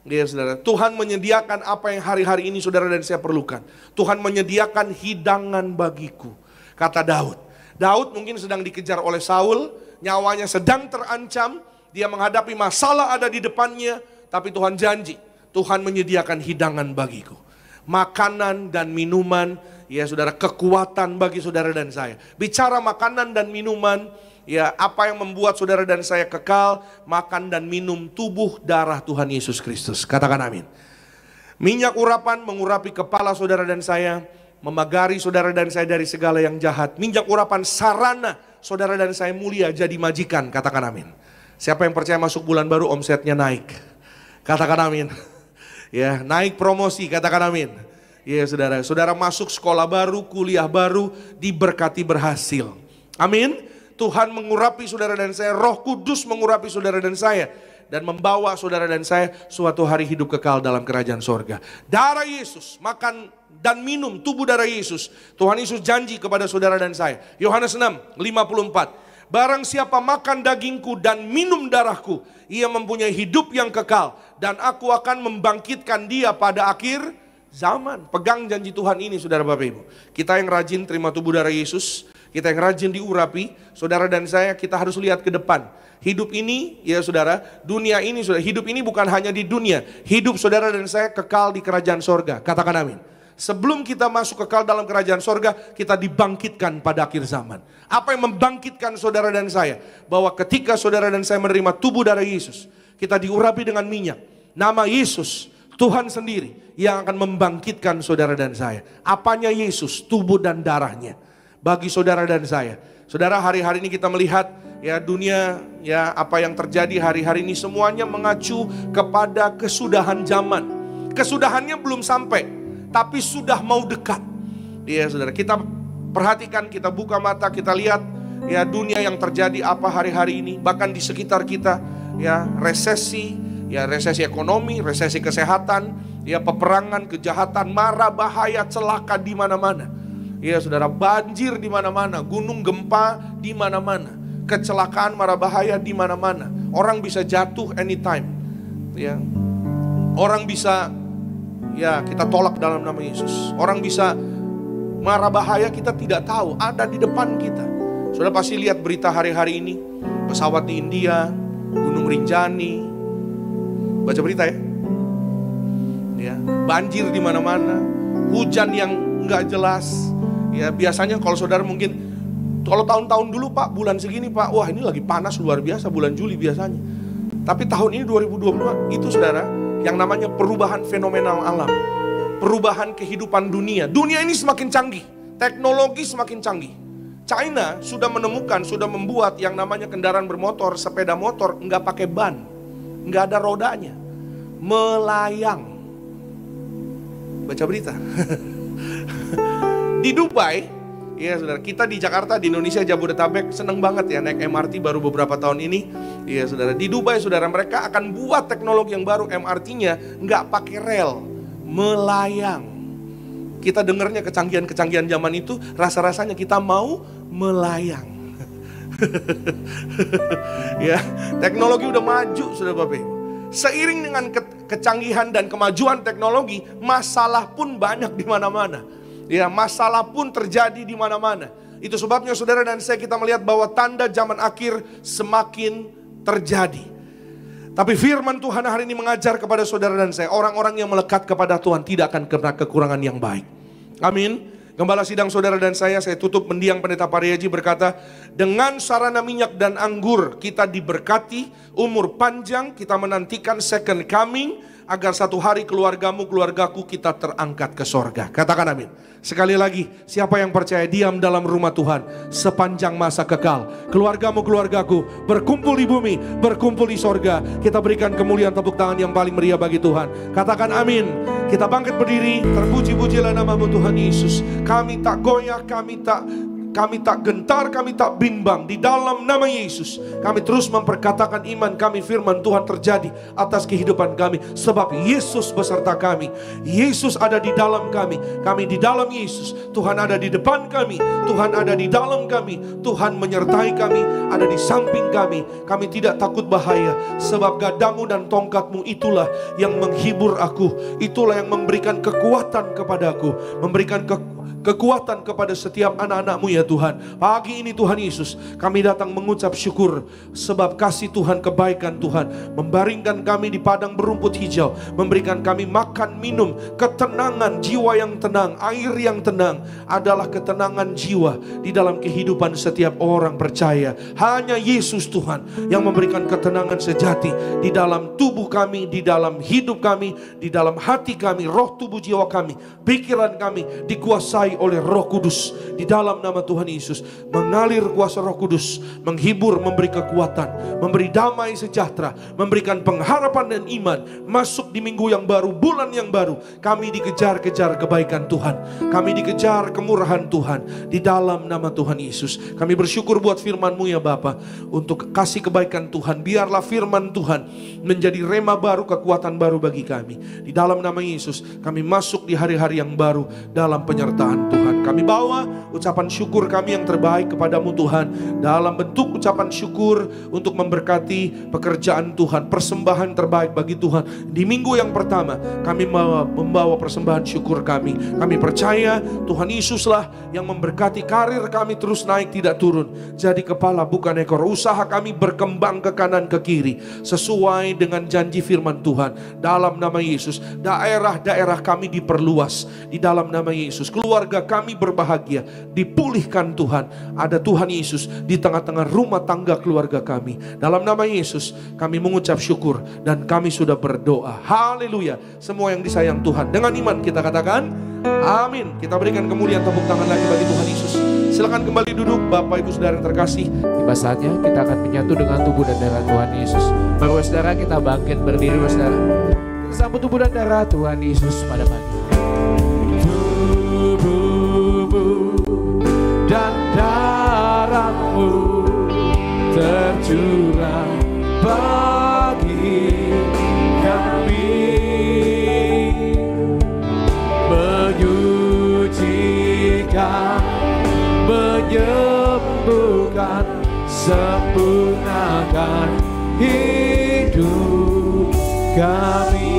Ya saudara, Tuhan menyediakan apa yang hari-hari ini saudara dan saya perlukan. Tuhan menyediakan hidangan bagiku, kata Daud. Daud mungkin sedang dikejar oleh Saul, nyawanya sedang terancam, dia menghadapi masalah ada di depannya, tapi Tuhan janji, Tuhan menyediakan hidangan bagiku. Makanan dan minuman, ya saudara, kekuatan bagi saudara dan saya. Bicara makanan dan minuman, ya apa yang membuat saudara dan saya kekal? Makan dan minum tubuh darah Tuhan Yesus Kristus. Katakan amin. Minyak urapan mengurapi kepala saudara dan saya, memagari saudara dan saya dari segala yang jahat. Minyak urapan sarana saudara dan saya mulia jadi majikan. Katakan amin. Siapa yang percaya masuk bulan baru omsetnya naik? Katakan amin. Ya, naik promosi, katakan amin. Ya saudara, saudara masuk sekolah baru, kuliah baru, diberkati berhasil. Amin. Tuhan mengurapi saudara dan saya, Roh Kudus mengurapi saudara dan saya, dan membawa saudara dan saya suatu hari hidup kekal dalam kerajaan sorga. Darah Yesus, makan dan minum tubuh darah Yesus. Tuhan Yesus janji kepada saudara dan saya. Yohanes 6:54. Barang siapa makan dagingku dan minum darahku, ia mempunyai hidup yang kekal, dan aku akan membangkitkan dia pada akhir zaman. Pegang janji Tuhan ini saudara Bapak Ibu. Kita yang rajin terima tubuh darah Yesus, kita yang rajin diurapi, saudara dan saya, kita harus lihat ke depan. Hidup ini, ya saudara, dunia ini, saudara, hidup ini bukan hanya di dunia. Hidup saudara dan saya kekal di kerajaan sorga. Katakan amin. Sebelum kita masuk kekal dalam kerajaan sorga, kita dibangkitkan pada akhir zaman. Apa yang membangkitkan saudara dan saya? Bahwa ketika saudara dan saya menerima tubuh darah Yesus, kita diurapi dengan minyak. Nama Yesus, Tuhan sendiri yang akan membangkitkan saudara dan saya. Apanya Yesus? Tubuh dan darahnya bagi saudara dan saya. Saudara, hari-hari ini kita melihat ya dunia, ya apa yang terjadi hari-hari ini semuanya mengacu kepada kesudahan zaman. Kesudahannya belum sampai, tapi sudah mau dekat. Ya saudara, kita perhatikan, kita buka mata, kita lihat ya dunia yang terjadi apa hari-hari ini. Bahkan di sekitar kita ya resesi, ya resesi ekonomi, resesi kesehatan, ya peperangan, kejahatan, mara, bahaya, celaka di mana-mana. Ya saudara, banjir di mana-mana, gunung gempa di mana-mana, kecelakaan, mara bahaya di mana-mana. Orang bisa jatuh anytime. Ya. Orang bisa, ya kita tolak dalam nama Yesus. Orang bisa mara bahaya, kita tidak tahu, ada di depan kita. Saudara pasti lihat berita hari-hari ini, pesawat di India, Gunung Rinjani. Baca berita ya. Ya, banjir di mana-mana, hujan yang nggak jelas. Ya biasanya kalau saudara mungkin, kalau tahun-tahun dulu Pak, bulan segini Pak, wah ini lagi panas luar biasa, bulan Juli biasanya. Tapi tahun ini 2022 itu saudara, yang namanya perubahan fenomenal alam, perubahan kehidupan dunia. Dunia ini semakin canggih, teknologi semakin canggih. China sudah menemukan, sudah membuat yang namanya kendaraan bermotor, sepeda motor, nggak pakai ban, nggak ada rodanya, melayang. Baca berita. Di Dubai, ya saudara, kita di Jakarta, di Indonesia, Jabodetabek seneng banget ya naik MRT baru beberapa tahun ini. Ya saudara, di Dubai saudara, mereka akan buat teknologi yang baru, MRT-nya nggak pakai rel, melayang. Kita dengarnya kecanggihan-kecanggihan zaman itu, rasa-rasanya kita mau melayang. Ya, teknologi udah maju saudara Bapak Ibu. Seiring dengan kecanggihan dan kemajuan teknologi, masalah pun banyak di mana-mana. Ya, masalah pun terjadi di mana-mana. Itu sebabnya saudara dan saya, kita melihat bahwa tanda zaman akhir semakin terjadi. Tapi firman Tuhan hari ini mengajar kepada saudara dan saya, orang-orang yang melekat kepada Tuhan tidak akan kena kekurangan yang baik. Amin. Gembala sidang saudara dan saya tutup. Mendiang Pendeta Pariyaji berkata, dengan sarana minyak dan anggur kita diberkati, umur panjang, kita menantikan second coming, agar satu hari keluargamu, keluargaku kita terangkat ke sorga. Katakan amin. Sekali lagi, siapa yang percaya diam dalam rumah Tuhan sepanjang masa kekal. Keluargamu, keluargaku berkumpul di bumi, berkumpul di sorga. Kita berikan kemuliaan, tepuk tangan yang paling meriah bagi Tuhan. Katakan amin. Kita bangkit berdiri, terpuji-pujilah namamu Tuhan Yesus. Kami tak goyah, kami tak kami tak gentar, kami tak bimbang. Di dalam nama Yesus, kami terus memperkatakan iman kami, firman Tuhan terjadi atas kehidupan kami. Sebab Yesus beserta kami. Yesus ada di dalam kami. Kami di dalam Yesus. Tuhan ada di depan kami. Tuhan ada di dalam kami. Tuhan menyertai kami, ada di samping kami. Kami tidak takut bahaya. Sebab gadamu dan tongkatmu itulah yang menghibur aku. Itulah yang memberikan kekuatan kepadaku. Memberikan kekuatan kepada setiap anak-anak-Mu ya Tuhan. Pagi ini Tuhan Yesus, kami datang mengucap syukur sebab kasih Tuhan, kebaikan Tuhan membaringkan kami di padang berumput hijau, memberikan kami makan, minum, ketenangan jiwa yang tenang, air yang tenang adalah ketenangan jiwa di dalam kehidupan setiap orang percaya. Hanya Yesus Tuhan yang memberikan ketenangan sejati di dalam tubuh kami, di dalam hidup kami, di dalam hati kami, roh tubuh jiwa kami, pikiran kami dikuasai oleh Roh Kudus. Di dalam nama Tuhan Yesus mengalir kuasa Roh Kudus, menghibur, memberi kekuatan, memberi damai sejahtera, memberikan pengharapan dan iman. Masuk di minggu yang baru, bulan yang baru, kami dikejar-kejar kebaikan Tuhan, kami dikejar kemurahan Tuhan. Di dalam nama Tuhan Yesus kami bersyukur buat firman-Mu ya Bapa, untuk kasih kebaikan Tuhan. Biarlah firman Tuhan menjadi rema baru, kekuatan baru bagi kami. Di dalam nama Yesus kami masuk di hari-hari yang baru dalam penyertaan Tuhan. Kami bawa ucapan syukur kami yang terbaik kepadamu Tuhan, dalam bentuk ucapan syukur untuk memberkati pekerjaan Tuhan, persembahan terbaik bagi Tuhan. Di minggu yang pertama kami membawa persembahan syukur kami. Kami percaya Tuhan Yesuslah yang memberkati karir kami terus naik tidak turun. Jadi kepala bukan ekor. Usaha kami berkembang ke kanan ke kiri sesuai dengan janji firman Tuhan. Dalam nama Yesus, daerah-daerah kami diperluas. Di dalam nama Yesus, keluarga kami berbahagia, dipulihkan Tuhan. Ada Tuhan Yesus di tengah-tengah rumah tangga keluarga kami. Dalam nama Yesus kami mengucap syukur dan kami sudah berdoa. Haleluya. Semua yang disayang Tuhan, dengan iman kita katakan amin. Kita berikan kemuliaan, tepuk tangan lagi bagi Tuhan Yesus. Silakan kembali duduk Bapak Ibu Saudara yang terkasih. Tiba saatnya kita akan menyatu dengan tubuh dan darah Tuhan Yesus. Baru saudara kita bangkit berdiri saudara. Kita sambut tubuh dan darah Tuhan Yesus pada pagi. Dan darahmu tercurah bagi kami, menyucikan, menyembuhkan, sempurnakan hidup kami.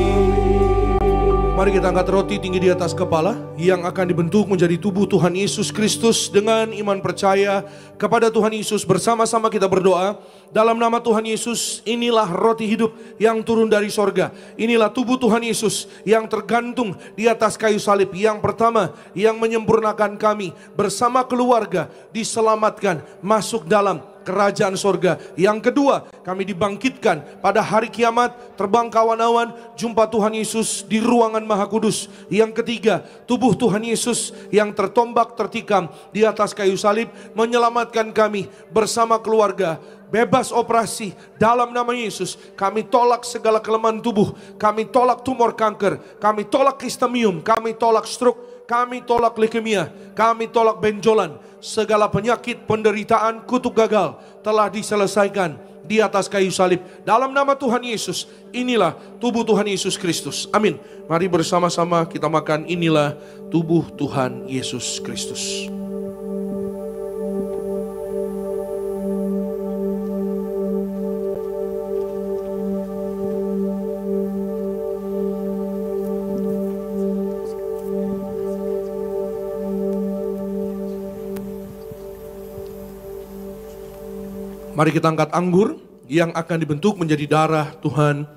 Mari kita angkat roti tinggi di atas kepala yang akan dibentuk menjadi tubuh Tuhan Yesus Kristus. Dengan iman percaya kepada Tuhan Yesus, bersama-sama kita berdoa. Dalam nama Tuhan Yesus, inilah roti hidup yang turun dari sorga. Inilah tubuh Tuhan Yesus yang tergantung di atas kayu salib. Yang pertama, yang menyempurnakan kami bersama keluarga diselamatkan masuk dalam kerajaan sorga. Yang kedua, kami dibangkitkan pada hari kiamat, terbang ke awan-awan, jumpa Tuhan Yesus di ruangan Maha Kudus. Yang ketiga, tubuh Tuhan Yesus yang tertombak, tertikam di atas kayu salib, menyelamatkan kami bersama keluarga, bebas operasi. Dalam nama Yesus kami tolak segala kelemahan tubuh, kami tolak tumor kanker, kami tolak kistemium, kami tolak stroke, kami tolak leukemia, kami tolak benjolan. Segala penyakit, penderitaan, kutuk gagal telah diselesaikan di atas kayu salib. Dalam nama Tuhan Yesus, inilah tubuh Tuhan Yesus Kristus. Amin. Mari bersama-sama kita makan. Inilah tubuh Tuhan Yesus Kristus. Mari kita angkat anggur yang akan dibentuk menjadi darah Tuhan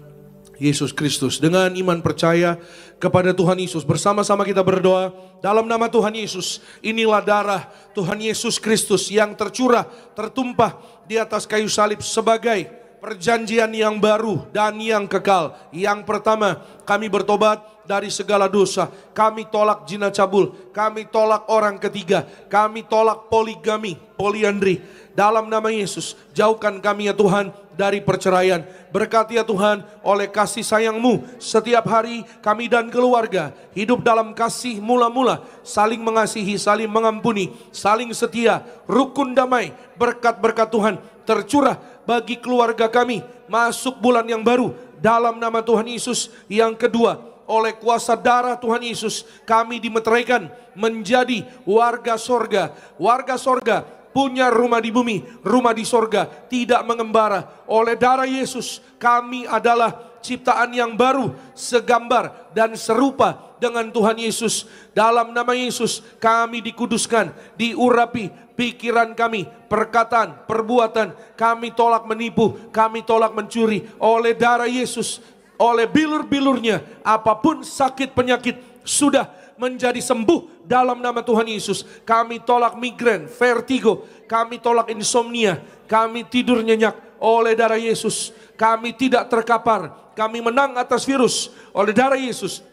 Yesus Kristus. Dengan iman percaya kepada Tuhan Yesus, bersama-sama kita berdoa. Dalam nama Tuhan Yesus, inilah darah Tuhan Yesus Kristus yang tercurah, tertumpah di atas kayu salib sebagai perjanjian yang baru dan yang kekal. Yang pertama, kami bertobat dari segala dosa. Kami tolak zina cabul, kami tolak orang ketiga, kami tolak poligami, poliandri. Dalam nama Yesus, jauhkan kami ya Tuhan dari perceraian. Berkati ya Tuhan, oleh kasih sayang-Mu setiap hari kami dan keluarga hidup dalam kasih mula-mula, saling mengasihi, saling mengampuni, saling setia, rukun damai. Berkat-berkat Tuhan tercurah bagi keluarga kami masuk bulan yang baru dalam nama Tuhan Yesus. Yang kedua, oleh kuasa darah Tuhan Yesus kami dimeteraikan menjadi warga sorga. Warga sorga punya rumah di bumi, rumah di sorga, tidak mengembara. Oleh darah Yesus kami adalah ciptaan yang baru, segambar dan serupa dengan Tuhan Yesus. Dalam nama Yesus kami dikuduskan, diurapi pikiran kami, perkataan, perbuatan. Kami tolak menipu, kami tolak mencuri. Oleh darah Yesus, oleh bilur-bilurnya, apapun sakit penyakit sudah menjadi sembuh dalam nama Tuhan Yesus. Kami tolak migrain, vertigo, kami tolak insomnia, kami tidur nyenyak oleh darah Yesus. Kami tidak terkapar, kami menang atas virus oleh darah Yesus.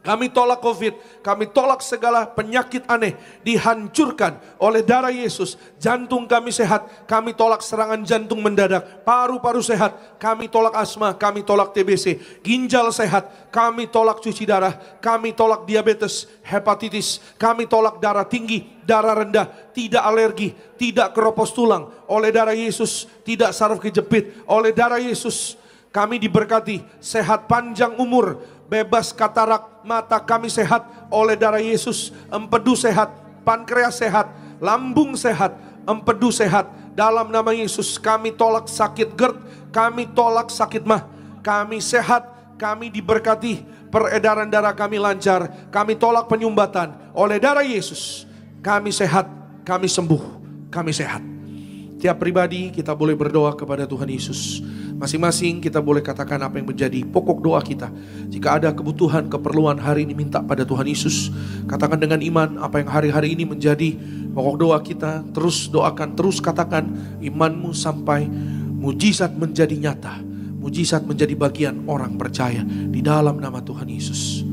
Kami tolak COVID, kami tolak segala penyakit aneh, dihancurkan oleh darah Yesus. Jantung kami sehat, kami tolak serangan jantung mendadak. Paru-paru sehat, kami tolak asma, kami tolak TBC. Ginjal sehat, kami tolak cuci darah, kami tolak diabetes, hepatitis. Kami tolak darah tinggi, darah rendah, tidak alergi, tidak keropos tulang oleh darah Yesus, tidak saraf kejepit oleh darah Yesus. Kami diberkati, sehat panjang umur, bebas katarak, mata kami sehat oleh darah Yesus. Empedu sehat, pankreas sehat, lambung sehat, empedu sehat. Dalam nama Yesus kami tolak sakit GERD, kami tolak sakit mah. Kami sehat, kami diberkati, peredaran darah kami lancar. Kami tolak penyumbatan oleh darah Yesus. Kami sehat, kami sembuh, kami sehat. Tiap pribadi kita boleh berdoa kepada Tuhan Yesus. Masing-masing kita boleh katakan apa yang menjadi pokok doa kita. Jika ada kebutuhan, keperluan hari ini minta pada Tuhan Yesus. Katakan dengan iman apa yang hari-hari ini menjadi pokok doa kita. Terus doakan, terus katakan imanmu sampai mujizat menjadi nyata. Mujizat menjadi bagian orang percaya di dalam nama Tuhan Yesus.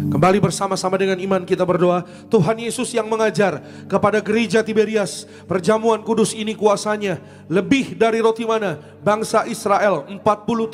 Kembali bersama-sama dengan iman kita berdoa. Tuhan Yesus yang mengajar kepada gereja Tiberias, perjamuan kudus ini kuasanya lebih dari roti mana. Bangsa Israel 40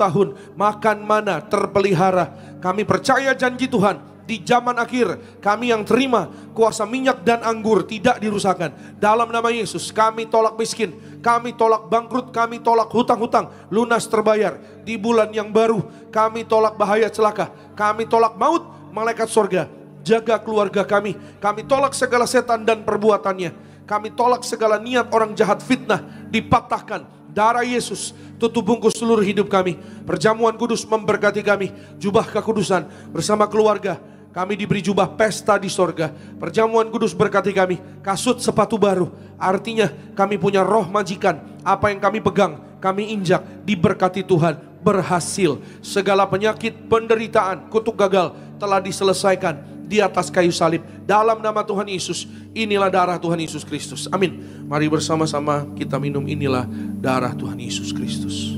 tahun makan mana terpelihara. Kami percaya janji Tuhan di zaman akhir kami yang terima kuasa minyak dan anggur tidak dirusakkan. Dalam nama Yesus kami tolak miskin, kami tolak bangkrut, kami tolak hutang-hutang lunas terbayar. Di bulan yang baru kami tolak bahaya celaka, kami tolak maut. Malaikat sorga jaga keluarga kami. Kami tolak segala setan dan perbuatannya. Kami tolak segala niat orang jahat fitnah dipatahkan. Darah Yesus tutup bungkus seluruh hidup kami. Perjamuan kudus memberkati kami. Jubah kekudusan bersama keluarga. Kami diberi jubah pesta di sorga. Perjamuan kudus berkati kami. Kasut sepatu baru. Artinya kami punya roh majikan. Apa yang kami pegang, kami injak. Diberkati Tuhan. Berhasil. Segala penyakit, penderitaan, kutuk gagal telah diselesaikan di atas kayu salib. Dalam nama Tuhan Yesus, inilah darah Tuhan Yesus Kristus. Amin. Mari bersama-sama kita minum, inilah darah Tuhan Yesus Kristus.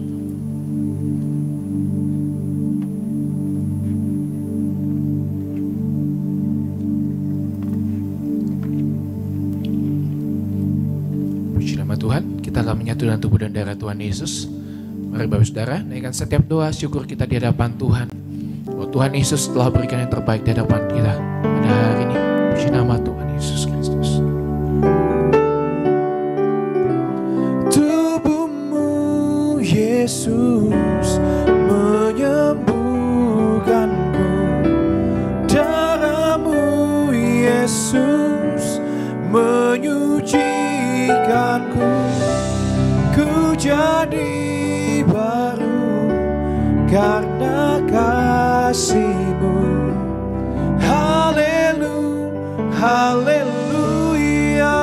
Puji nama Tuhan, kita akan menyatu dengan tubuh dan darah Tuhan Yesus. Mari Bapak Saudara, naikkan setiap doa syukur kita di hadapan Tuhan. Oh, Tuhan Yesus telah berikan yang terbaik di hadapan kita pada hari ini. Puji nama Tuhan Yesus Kristus. Tubuhmu Yesus menyembuhkanku, darahmu Yesus menyucikanku. Ku jadi baru karena kasih-Mu. Haleluya.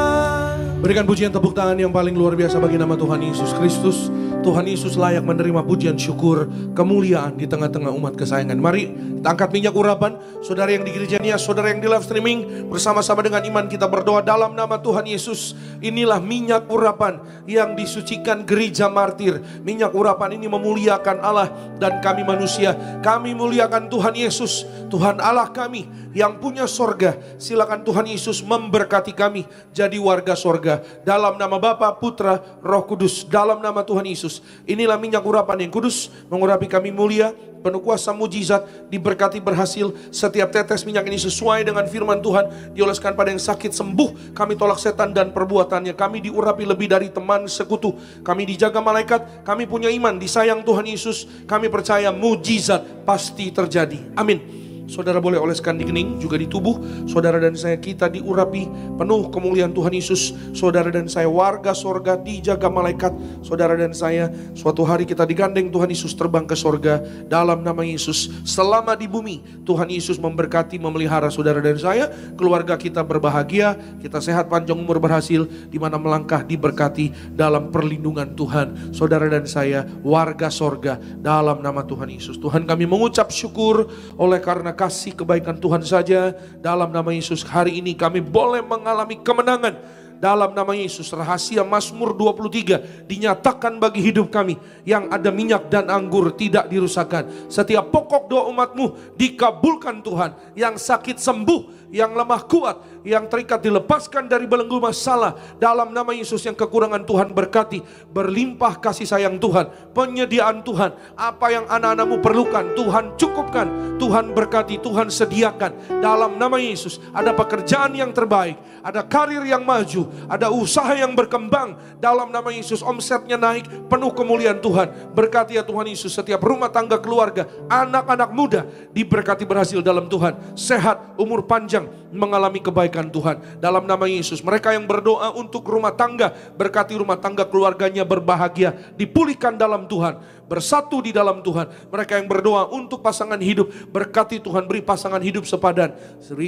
Berikan pujian tepuk tangan yang paling luar biasa bagi nama Tuhan Yesus Kristus. Tuhan Yesus layak menerima pujian syukur, kemuliaan di tengah-tengah umat kesayangan. Mari Angkat minyak urapan, saudara yang di gereja Nias, saudara yang di live streaming, bersama-sama dengan iman kita berdoa dalam nama Tuhan Yesus. Inilah minyak urapan yang disucikan gereja martir. Minyak urapan ini memuliakan Allah dan kami manusia. Kami muliakan Tuhan Yesus, Tuhan Allah kami yang punya sorga. Silakan Tuhan Yesus memberkati kami jadi warga sorga. Dalam nama Bapa, Putra, Roh Kudus, dalam nama Tuhan Yesus. Inilah minyak urapan yang kudus, mengurapi kami mulia, penuh kuasa mujizat, diberkati berhasil. Setiap tetes minyak ini sesuai dengan firman Tuhan, dioleskan pada yang sakit sembuh. Kami tolak setan dan perbuatannya. Kami diurapi lebih dari teman sekutu. Kami dijaga malaikat. Kami punya iman, disayang Tuhan Yesus. Kami percaya mujizat pasti terjadi. Amin. Saudara boleh oleskan di kening, juga di tubuh. Saudara dan saya, kita diurapi penuh kemuliaan Tuhan Yesus. Saudara dan saya warga sorga, dijaga malaikat. Saudara dan saya, suatu hari kita digandeng Tuhan Yesus terbang ke sorga dalam nama Yesus. Selama di bumi, Tuhan Yesus memberkati, memelihara saudara dan saya. Keluarga kita berbahagia, kita sehat, panjang umur, berhasil, di mana melangkah diberkati dalam perlindungan Tuhan. Saudara dan saya warga sorga dalam nama Tuhan Yesus. Tuhan, kami mengucap syukur oleh karena kasih kebaikan Tuhan saja. Dalam nama Yesus, hari ini kami boleh mengalami kemenangan. Dalam nama Yesus, rahasia Mazmur 23 dinyatakan bagi hidup kami. Yang ada minyak dan anggur tidak dirusakkan. Setiap pokok doa umat-Mu dikabulkan Tuhan. Yang sakit sembuh, yang lemah kuat, yang terikat dilepaskan dari belenggu masalah. Dalam nama Yesus, yang kekurangan Tuhan berkati. Berlimpah kasih sayang Tuhan, penyediaan Tuhan. Apa yang anak-anak-Mu perlukan, Tuhan cukupkan, Tuhan berkati, Tuhan sediakan. Dalam nama Yesus, ada pekerjaan yang terbaik, ada karir yang maju, ada usaha yang berkembang. Dalam nama Yesus, omsetnya naik, penuh kemuliaan Tuhan. Berkati ya Tuhan Yesus, setiap rumah tangga keluarga, anak-anak muda diberkati berhasil dalam Tuhan. Sehat, umur panjang, mengalami kebaikan Tuhan. Dalam nama Yesus, mereka yang berdoa untuk rumah tangga, berkati rumah tangga keluarganya berbahagia, dipulihkan dalam Tuhan, bersatu di dalam Tuhan. Mereka yang berdoa untuk pasangan hidup, berkati Tuhan, beri pasangan hidup sepadan,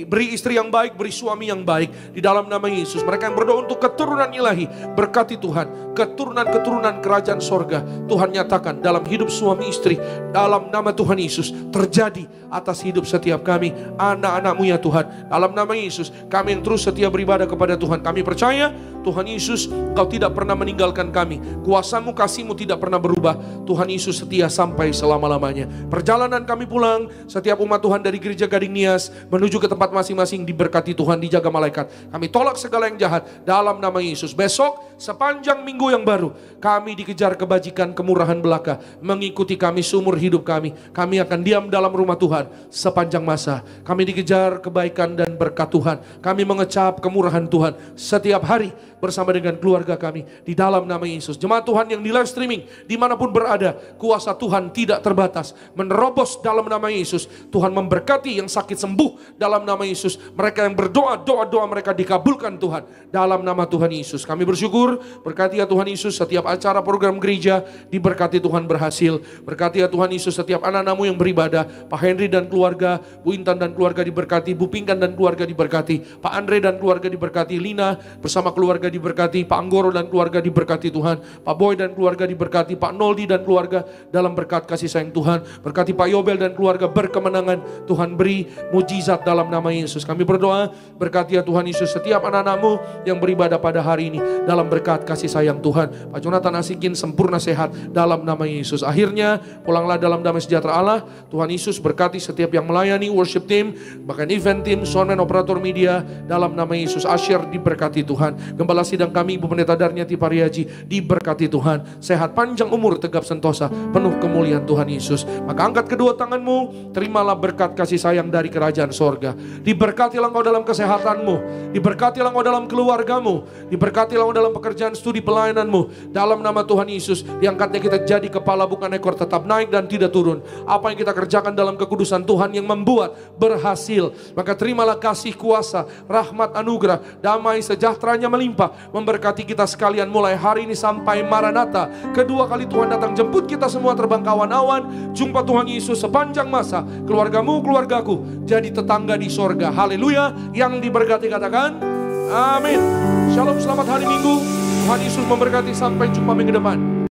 beri istri yang baik, beri suami yang baik di dalam nama Yesus. Mereka yang berdoa untuk keturunan ilahi, berkati Tuhan, keturunan-keturunan kerajaan sorga Tuhan nyatakan dalam hidup suami istri. Dalam nama Tuhan Yesus, terjadi atas hidup setiap kami, anak-anak-Mu ya Tuhan. Dalam nama Yesus, kami yang terus setia beribadah kepada Tuhan, kami percaya Tuhan Yesus, Engkau tidak pernah meninggalkan kami. Kuasa-Mu, kasih-Mu tidak pernah berubah. Tuhan Yesus setia sampai selama-lamanya. Perjalanan kami pulang, setiap umat Tuhan dari gereja Gading Nias menuju ke tempat masing-masing diberkati Tuhan, dijaga malaikat. Kami tolak segala yang jahat dalam nama Yesus. Besok sepanjang minggu yang baru, kami dikejar kebajikan, kemurahan belaka mengikuti kami seumur hidup kami. Kami akan diam dalam rumah Tuhan sepanjang masa. Kami dikejar kebaikan dan berkat Tuhan. Kami mengecap kemurahan Tuhan setiap hari bersama dengan keluarga kami di dalam nama Yesus. Jemaat Tuhan yang di live streaming dimanapun berada, kuasa Tuhan tidak terbatas, menerobos dalam nama Yesus. Tuhan memberkati yang sakit sembuh dalam nama Yesus. Mereka yang berdoa, doa-doa mereka dikabulkan Tuhan dalam nama Tuhan Yesus. Kami bersyukur, berkati ya Tuhan Yesus setiap acara program gereja, diberkati Tuhan berhasil. Berkati ya Tuhan Yesus setiap anak-anak-Mu yang beribadah, Pak Henry dan keluarga, Bu Intan dan keluarga diberkati, Bu Pingkan dan keluarga diberkati, Pak Andre dan keluarga diberkati, Lina bersama keluarga diberkati, Pak Anggoro dan keluarga diberkati Tuhan, Pak Boy dan keluarga diberkati, Pak Noldi dan keluarga dalam berkat kasih sayang Tuhan. Berkati Pak Yobel dan keluarga berkemenangan. Tuhan beri mujizat dalam nama Yesus. Kami berdoa, berkati ya Tuhan Yesus setiap anak-anak-Mu yang beribadah pada hari ini dalam berkat kasih sayang Tuhan. Pak Jonathan Asikin sempurna sehat dalam nama Yesus. Akhirnya pulanglah dalam damai sejahtera Allah. Tuhan Yesus berkati setiap yang melayani worship team, bahkan event team, soundman, operator media dalam nama Yesus. Asher diberkati Tuhan. Gembala sidang kami Ibu Pendeta Darniati Pariaji diberkati Tuhan. Sehat, panjang umur, tegap sentosa, penuh kemuliaan Tuhan Yesus. Maka angkat kedua tanganmu, terimalah berkat kasih sayang dari kerajaan sorga. Diberkatilah engkau dalam kesehatanmu, diberkatilah engkau dalam keluargamu, diberkatilah engkau dalam pekerjaan studi pelayananmu. Dalam nama Tuhan Yesus, diangkatnya kita jadi kepala bukan ekor, tetap naik dan tidak turun. Apa yang kita kerjakan dalam kekudusan Tuhan yang membuat berhasil. Maka terimalah kasih, kuasa, rahmat, anugerah, damai sejahteranya melimpah, memberkati kita sekalian mulai hari ini sampai Maranatha. Kedua kali Tuhan datang jemput kita semua terbang ke awan-awan. Jumpa Tuhan Yesus sepanjang masa. Keluargamu, keluargaku jadi tetangga di sorga. Haleluya. Yang diberkati katakan amin. Shalom, selamat hari Minggu. Tuhan Yesus memberkati, sampai jumpa minggu depan.